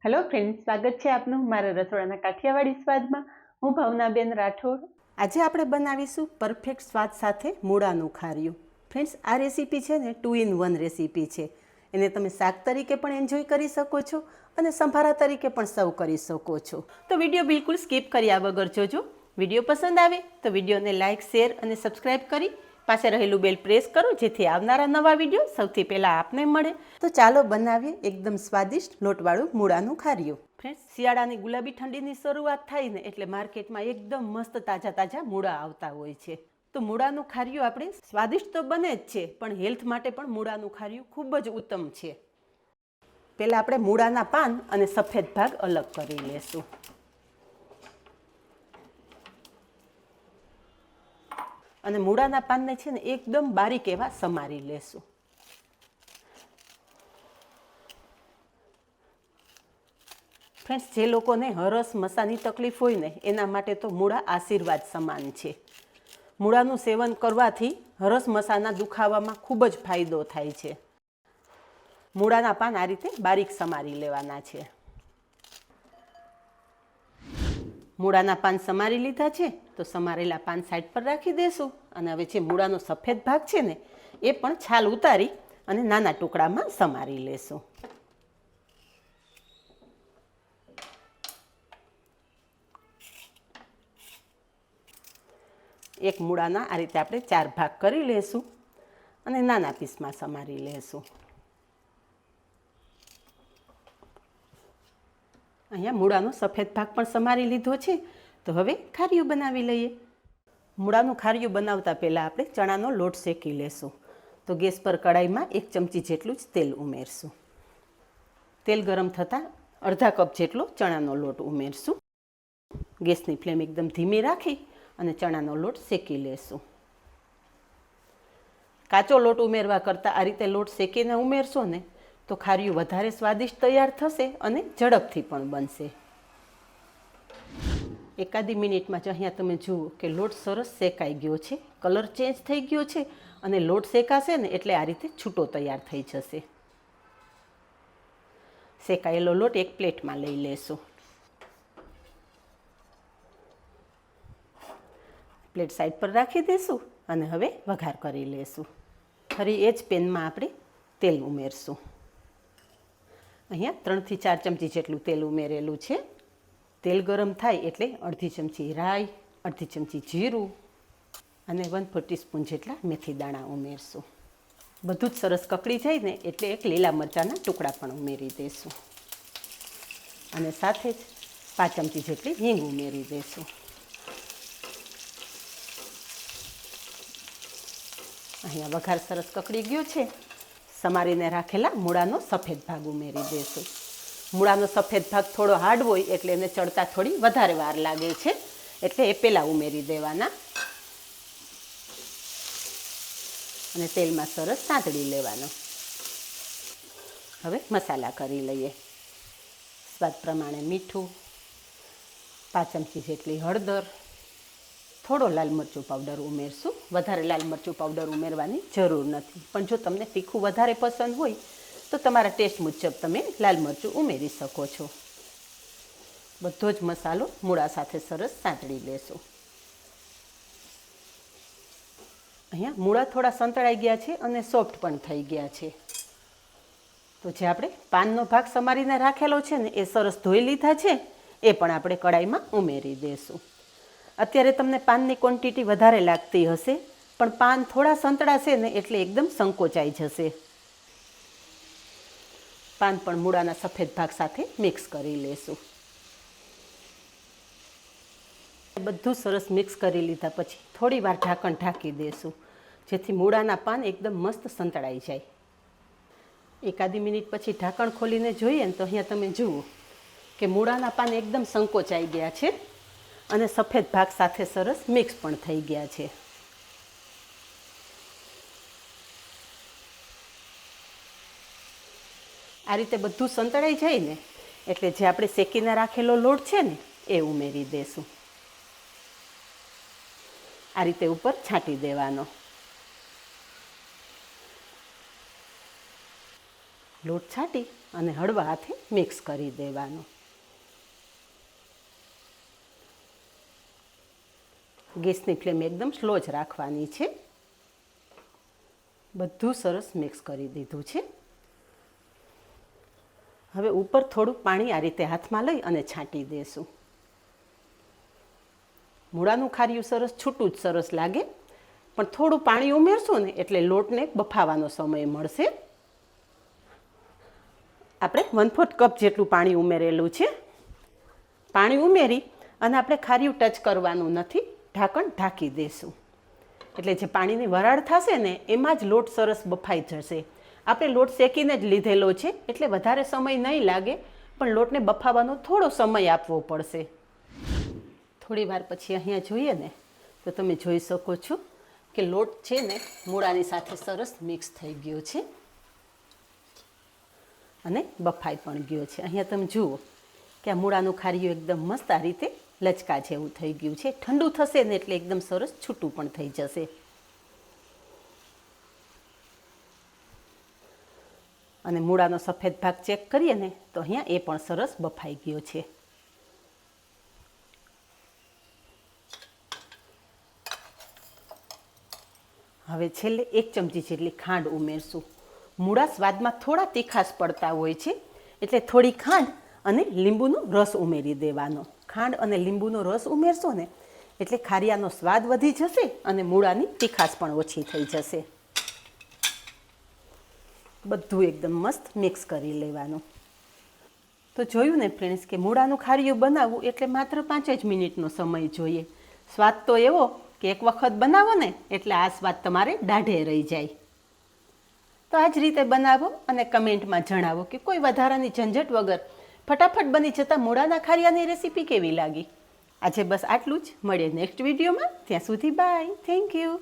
Hello friends, સ્વાગત છે આપનું મારા રસોડાના કાઠિયાવાડી સ્વાદમાં. હું ભાવનાબેન રાઠોડ. આજે આપણે બનાવીશું પરફેક્ટ સ્વાદ સાથે મૂળાનું ખાર્યું. ફ્રેન્ડ્સ, આ રેસીપી છે ને 2 in 1 રેસીપી છે. એને તમે શાક તરીકે પણ એન્જોય કરી શકો છો અને સંભારા તરીકે પણ સર્વ કરી શકો છો. તો વિડીયો બિલકુલ સ્કીપ કર્યા વગર જોજો. વિડીયો પસંદ આવે તો વિડીયોને લાઇક, શેર અને સબસ્ક્રાઈબ કરી પાસે રહેલું બેલ પ્રેસ કરો, જેથી આવનારા નવા વિડીયો સૌથી પહેલાં આપને મળે. તો ચાલો બનાવીએ એકદમ સ્વાદિષ્ટ લોટવાળું મૂળાનું ખાર્યું. ફ્રેન્ડ્સ, શિયાળાની ગુલાબી ઠંડીની શરૂઆત થાય ને એટલે માર્કેટમાં એકદમ મસ્ત તાજા તાજા મૂળા આવતા હોય છે. તો મૂળાનું ખાર્યું આપણે સ્વાદિષ્ટ તો બને જ છે, પણ હેલ્થ માટે પણ મૂળાનું ખાર્યું ખૂબ જ ઉત્તમ છે. પહેલાં આપણે મૂળાના પાન અને સફેદ ભાગ અલગ કરી લેશું. અને મૂળાના પાનને છે ને એકદમ બારીક એવા સમારી લેશું. ફ્રેન્ડ્સ, જે લોકોને હરસ મસાની તકલીફ હોય ને એના માટે તો મૂળા આશીર્વાદ સમાન છે. મૂળાનું સેવન કરવાથી હરસ મસાના દુખાવામાં ખૂબ જ ફાયદો થાય છે. મૂળાના પાન આ રીતે બારીક સમારી લેવાના છે. મૂળાના પાન સમારી લીધા છે તો સમારેલા પાન સાઈડ પર રાખી દેશું. અને હવે જે મૂળાનો સફેદ ભાગ છે ને એ પણ છાલ ઉતારી અને નાના ટુકડામાં સમારી લેશું. એક મૂળાના આ રીતે આપણે 4 ભાગ કરી લેશું અને નાના પીસમાં સમારી લેશું. અહીંયા મૂળાનો સફેદ ભાગ પણ સમારી લીધો છે. તો હવે ખાર્યું બનાવી લઈએ. મૂળાનું ખાર્યું બનાવતા પહેલાં આપણે ચણાનો લોટ શેકી લેશું. તો ગેસ પર કડાઈમાં 1 ચમચી જેટલું જ તેલ ઉમેરશું. તેલ ગરમ થતાં અડધા કપ જેટલો ચણાનો લોટ ઉમેરશું. ગેસની ફ્લેમ એકદમ ધીમી રાખી અને ચણાનો લોટ શેકી લેશું. કાચો લોટ ઉમેરવા કરતાં આ રીતે લોટ શેકીને ઉમેરશો ને તો ખાર્યું વધારે સ્વાદિષ્ટ તૈયાર થશે અને ઝડપથી પણ બનશે. એકાદી મિનિટમાં જ અહીંયા તમે જુઓ કે લોટ સરસ શેકાઈ ગયો છે, કલર ચેન્જ થઈ ગયો છે અને લોટ શેકાશે ને એટલે આ રીતે છૂટો તૈયાર થઈ જશે. શેકાયેલો લોટ એક પ્લેટમાં લઈ લેશું. પ્લેટ સાઈડ પર રાખી દઈશું અને હવે વઘાર કરી લેશું. ફરી એ જ પેનમાં આપણે તેલ ઉમેરશું. અહીંયા 3 થી 4 ચમચી જેટલું તેલ ઉમેરેલું છે. તેલ ગરમ થાય એટલે અડધી ચમચી રાઈ, અડધી ચમચી જીરું અને 1/4 ટીસ્પૂન જેટલા મેથી દાણા ઉમેરશું. બધું જ સરસ કકડી જાય ને એટલે એક લીલા મરચાંના ટુકડા પણ ઉમેરી દઈશું. અને સાથે જ 5 ચમચી જેટલી હિંગ ઉમેરી દઈશું. અહીંયા વઘાર સરસ કકડી ગયો છે. સમારીને રાખેલા મૂળાનો સફેદ ભાગ ઉમેરી દઈશું. મૂળાનો સફેદ ભાગ થોડો હાર્ડ હોય એટલે એને ચડતા થોડી વધારે વાર લાગે છે, એટલે એ પહેલાં ઉમેરી દેવાના અને તેલમાં સરસ સાંતળી લેવાનો. હવે મસાલા કરી લઈએ. સ્વાદ પ્રમાણે મીઠું, 5 ચમચી જેટલી હળદર, થોડો લાલ મરચું પાવડર ઉમેરશું. વધારે લાલ મરચું પાવડર ઉમેરવાની જરૂર નથી, પણ જો તમને તીખું વધારે પસંદ હોય તો તમારા ટેસ્ટ મુજબ તમે લાલ મરચું ઉમેરી શકો છો. બધો જ મસાલો મૂળા સાથે સરસ સાંતળી લેશું. અહીંયા મૂળા થોડા સંતળાઈ ગયા છે અને સોફ્ટ પણ થઈ ગયા છે. તો જે આપણે પાનનો ભાગ સમારીને રાખેલો છે ને એ સરસ ધોઈ લીધા છે, એ પણ આપણે કડાઈમાં ઉમેરી દઈશું. અત્યારે તમને પાનની ક્વોન્ટિટી વધારે લાગતી હશે, પણ પાન થોડા સંતળાશે ને એટલે એકદમ સંકોચાઈ જશે. પાન પણ મૂળાના સફેદ ભાગ સાથે મિક્સ કરી લેશું. બધું સરસ મિક્સ કરી લીધા પછી થોડી વાર ઢાંકણ ઢાંકી દેશું, જેથી મૂળાના પાન એકદમ મસ્ત સંતળાઈ જાય. એકાદી મિનિટ પછી ઢાંકણ ખોલીને જોઈએ ને તો અહીંયા તમે જુઓ કે મૂળાના પાન એકદમ સંકોચાઈ ગયા છે અને સફેદ ભાગ સાથે સરસ મિક્સ પણ થઈ ગયા છે. આ રીતે બધું સંતળાઈ જાય ને એટલે જે આપણે શેકીને રાખેલો લોટ છે ને એ ઉમેરી દેશું. આ રીતે ઉપર છાંટી દેવાનો. લોટ છાંટી અને હળવા હાથે મિક્સ કરી દેવાનું. ગેસની ફ્લેમ એકદમ સ્લો જ રાખવાની છે. બધું સરસ મિક્સ કરી દીધું છે. હવે ઉપર થોડું પાણી આ રીતે હાથમાં લઈ અને છાંટી દેશું. મૂળાનું ખાર્યું સરસ છૂટું જ સરસ લાગે, પણ થોડું પાણી ઉમેરશું ને એટલે લોટને બફાવાનો સમય મળશે. આપણે 1/4 કપ જેટલું પાણી ઉમેરેલું છે. પાણી ઉમેરી અને આપણે ખાર્યું ટચ કરવાનું નથી, ઢાંકણ ઢાંકી દેશું. એટલે જે પાણીની વરાળ થશે ને એમાં જ લોટ સરસ બફાઈ જશે. આપણે લોટ શેકીને જ લીધેલો છે એટલે વધારે સમય નહીં લાગે, પણ લોટને બફાવાનો થોડો સમય આપવો પડશે. થોડી વાર પછી અહીંયા જોઈએ ને તો તમે જોઈ શકો છો કે લોટ છે ને મૂળાની સાથે સરસ મિક્સ થઈ ગયો છે અને બફાઈ પણ ગયો છે. અહીંયા તમે જુઓ કે આ મૂળાનું ખાર્યું એકદમ મસ્ત આ રીતે લચકા જેવું થઈ ગયું છે. ઠંડુ થશે ને એટલે એકદમ સરસ છૂટું પણ થઈ જશે. અને મૂળાનો સફેદ ભાગ ચેક કરીએ ને તો અહીંયા એ પણ સરસ બફાઈ ગયો છે. હવે છેલ્લે 1 ચમચી જેટલી ખાંડ ઉમેરશું. મૂળા સ્વાદમાં થોડા તીખાશ પડતા હોય છે, એટલે થોડી ખાંડ અને લીંબુનો રસ ઉમેરી દેવાનો. ખાંડ અને લીંબુનો રસ ઉમેરશો ને એટલે ખારિયાનો સ્વાદ વધી જશે અને મૂળાની તીખાશ પણ ઓછી થઈ જશે. બધું એકદમ મસ્ત મિક્સ કરી લેવાનું. તો જોયું ને ફ્રેન્ડ્સ કે મૂળાનું ખારિયું બનાવવું એટલે માત્ર 5 જ મિનિટનો સમય જોઈએ. સ્વાદ તો એવો કે એક વખત બનાવો ને એટલે આ સ્વાદ તમારે દાઢે રહી જાય. તો આ જ રીતે બનાવો અને કમેન્ટમાં જણાવો કે કોઈ વધારાની ઝંઝટ વગર ફટાફટ બની જતા મૂળાના ખારિયાની રેસીપી કેવી લાગી. આજે બસ આટલું જ. મળીએ નેક્સ્ટ વિડીયોમાં. ત્યાં સુધી બાય. Thank you.